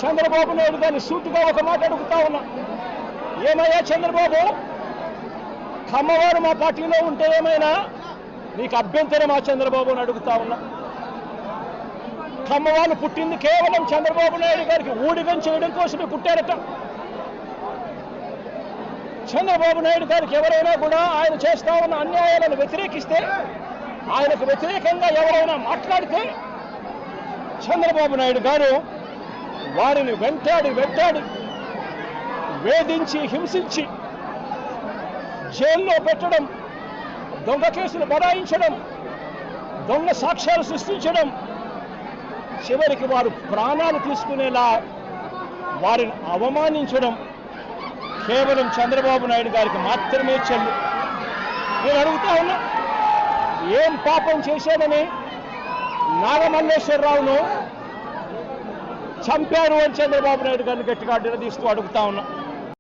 చంద్రబాబు నాయుడు గారిని సూటిగా ఒక మాట అడుగుతా ఉన్నా. ఏమయ్యా చంద్రబాబు, కమ్మవారు మా పార్టీలో ఉంటే ఏమైనా నీకు అభ్యంతరమా చంద్రబాబు అని అడుగుతా ఉన్నా. కమ్మవాళ్ళు పుట్టింది కేవలం చంద్రబాబు నాయుడు గారికి ఊడిగం చేయడం కోసమే పుట్టారట. చంద్రబాబు నాయుడు గారికి ఎవరైనా కూడా ఆయన చేస్తా ఉన్న అన్యాయాలను వ్యతిరేకిస్తే, ఆయనకు వ్యతిరేకంగా ఎవరైనా మాట్లాడితే చంద్రబాబు నాయుడు గారు వారిని వెంటాడి వేధించి హింసించి జైల్లో పెట్టడం, దొంగ కేసులు బడాయించడం, దొంగ సాక్ష్యాలు సృష్టించడం, చివరికి వారు ప్రాణాలు తీసుకునేలా వారిని అవమానించడం కేవలం చంద్రబాబు నాయుడు గారికి మాత్రమే చెల్లు. నేను అడుగుతా ఉన్నా, ఏం పాపం చేశాడని నాగమల్లేశ్వరరావును చంపారు అని చంద్రబాబు నాయుడు గారిని గట్టిగా నిలదీస్తూ అడుగుతా ఉన్నా.